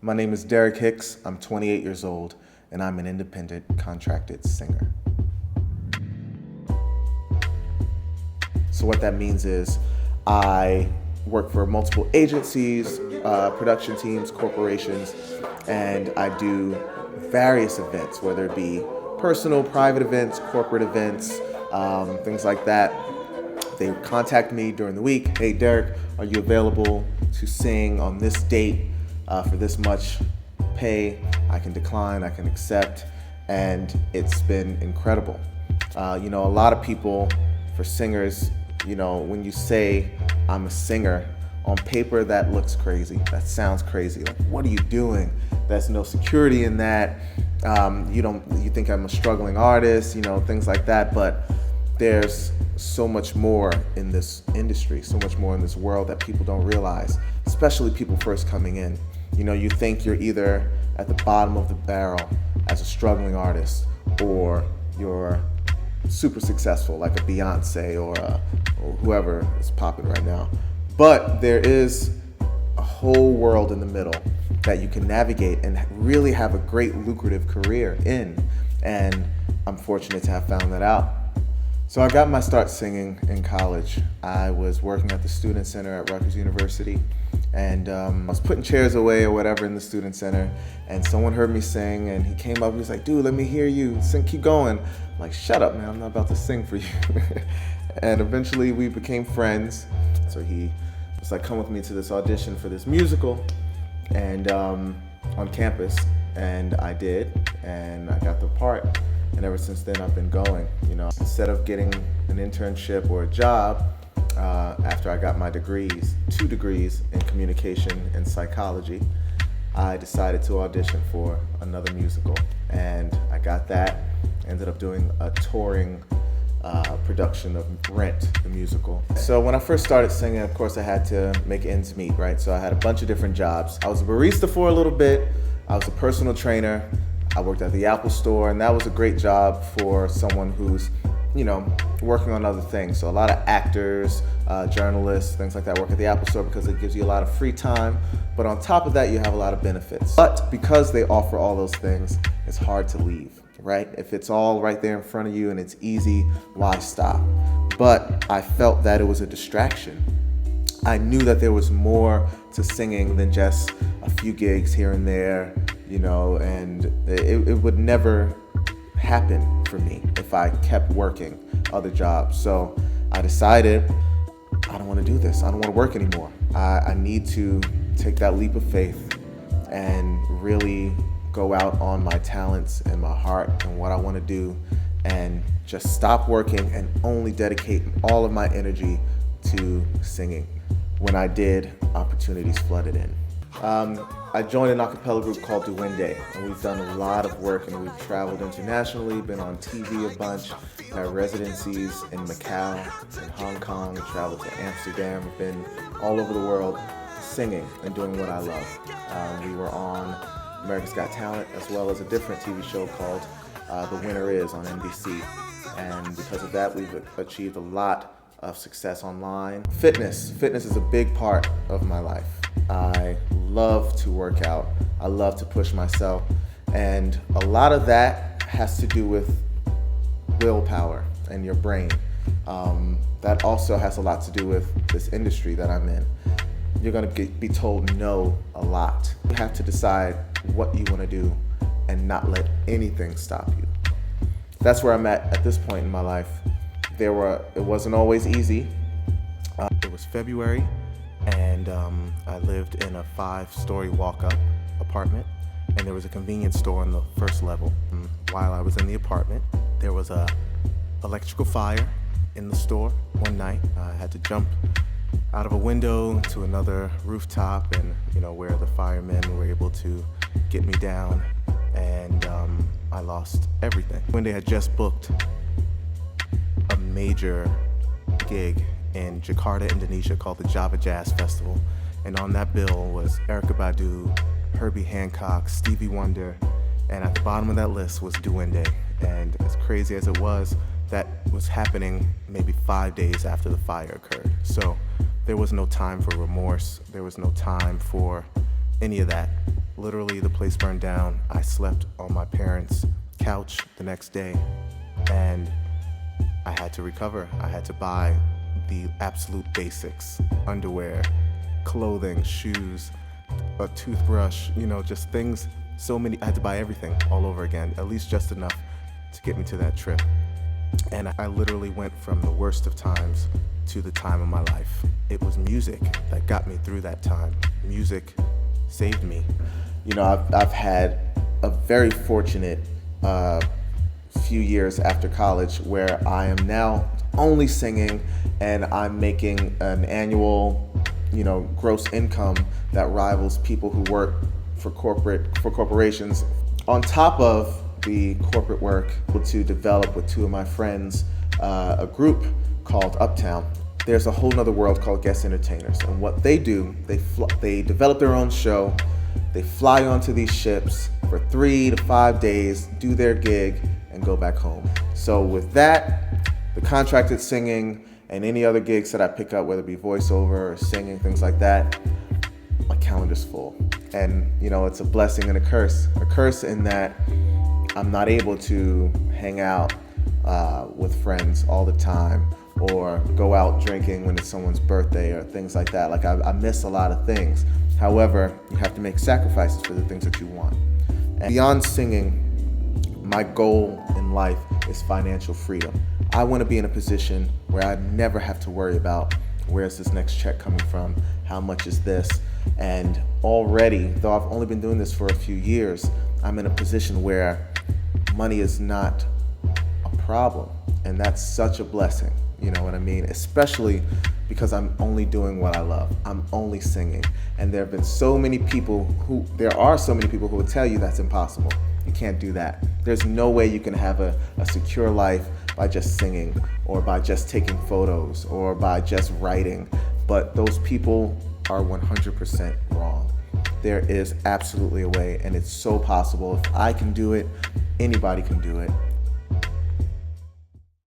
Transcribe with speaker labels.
Speaker 1: My name is Derek Hicks. I'm 28 years old, and I'm an independent contracted singer. So what that means is I work for multiple agencies, production teams, corporations, and I do various events, whether it be personal, private events, corporate events, things like that. They contact me during the week. Hey, Derek, are you available to sing on this date for this much pay? I can decline, I can accept, and it's been incredible. A lot of people, for singers, when you say I'm a singer, on paper that looks crazy. That sounds crazy. Like, what are you doing? There's no security in that. You think I'm a struggling artist, things like that. But there's so much more in this industry, so much more in this world that people don't realize, especially people first coming in. You think you're either at the bottom of the barrel as a struggling artist, or you're super successful like a Beyonce or whoever is popping right now. But there is a whole world in the middle that you can navigate and really have a great lucrative career in. And I'm fortunate to have found that out. So I got my start singing in college. I was working at the Student Center at Rutgers University, and I was putting chairs away or whatever in the Student Center, and someone heard me sing, and he came up and he was like, dude, let me hear you sing, keep going. I'm like, shut up, man, I'm not about to sing for you. And eventually we became friends. So he was like, come with me to this audition for this musical and on campus, and I did, and I got the part. And ever since then, I've been going. Instead of getting an internship or a job, after I got my degrees, 2 degrees in communication and psychology, I decided to audition for another musical. And I got that, ended up doing a touring production of Rent, the musical. So when I first started singing, of course, I had to make ends meet, right? So I had a bunch of different jobs. I was a barista for a little bit. I was a personal trainer. I worked at the Apple store, and that was a great job for someone who's, working on other things. So a lot of actors, journalists, things like that work at the Apple store because it gives you a lot of free time. But on top of that, you have a lot of benefits. But because they offer all those things, it's hard to leave, right? If it's all right there in front of you and it's easy, why stop? But I felt that it was a distraction. I knew that there was more to singing than just a few gigs here and there, and it would never happen for me if I kept working other jobs. So I decided, I don't want to do this. I don't want to work anymore. I need to take that leap of faith and really go out on my talents and my heart and what I want to do, and just stop working and only dedicate all of my energy to singing. When I did, opportunities flooded in. I joined an a cappella group called Duende, and we've done a lot of work, and we've traveled internationally, been on TV a bunch, had residencies in Macau and Hong Kong, traveled to Amsterdam, been all over the world singing and doing what I love. We were on America's Got Talent, as well as a different TV show called The Winner Is on NBC. And because of that, we've achieved a lot of success online. Fitness is a big part of my life. I love to work out. I love to push myself. And a lot of that has to do with willpower and your brain. That also has a lot to do with this industry that I'm in. You're gonna be told no a lot. You have to decide what you wanna do and not let anything stop you. That's where I'm at this point in my life. It wasn't always easy. It was February, and I lived in a 5-story walk-up apartment, and there was a convenience store on the first level. While I was in the apartment, there was a electrical fire in the store one night. I had to jump out of a window to another rooftop, and where the firemen were able to get me down, and I lost everything. When they had just booked a major gig in Jakarta, Indonesia, called the Java Jazz Festival, and on that bill was Erykah Badu, Herbie Hancock, Stevie Wonder, and at the bottom of that list was Duende. And as crazy as it was, that was happening maybe 5 days after the fire occurred. So there was no time for remorse. There was no time for any of that. Literally, the place burned down. I slept on my parents' couch the next day, and I had to recover. I had to buy the absolute basics: underwear, clothing, shoes, a toothbrush, just things. So many, I had to buy everything all over again, at least just enough to get me to that trip. And I literally went from the worst of times to the time of my life. It was music that got me through that time. Music saved me. I've had a very fortunate few years after college where I am now only singing, and I'm making an annual, gross income that rivals people who work for corporations. On top of the corporate work, to develop with two of my friends a group called Uptown. There's a whole nother world called guest entertainers, and what they do, they develop their own show. They fly onto these ships for 3 to 5 days, do their gig, and go back home. So with that, the contracted singing, and any other gigs that I pick up, whether it be voiceover or singing, things like that, my calendar's full. And it's a blessing and a curse. A curse in that I'm not able to hang out with friends all the time, or go out drinking when it's someone's birthday or things like that. Like I miss a lot of things. However, you have to make sacrifices for the things that you want. And beyond singing, my goal in life is financial freedom. I want to be in a position where I never have to worry about where's this next check coming from, how much is this. And already, though I've only been doing this for a few years, I'm in a position where money is not a problem. And that's such a blessing, you know what I mean? Especially because I'm only doing what I love. I'm only singing. And there are so many people who will tell you that's impossible. You can't do that. There's no way you can have a secure life by just singing, or by just taking photos, or by just writing. But those people are 100% wrong. There is absolutely a way, and it's so possible. If I can do it, anybody can do it.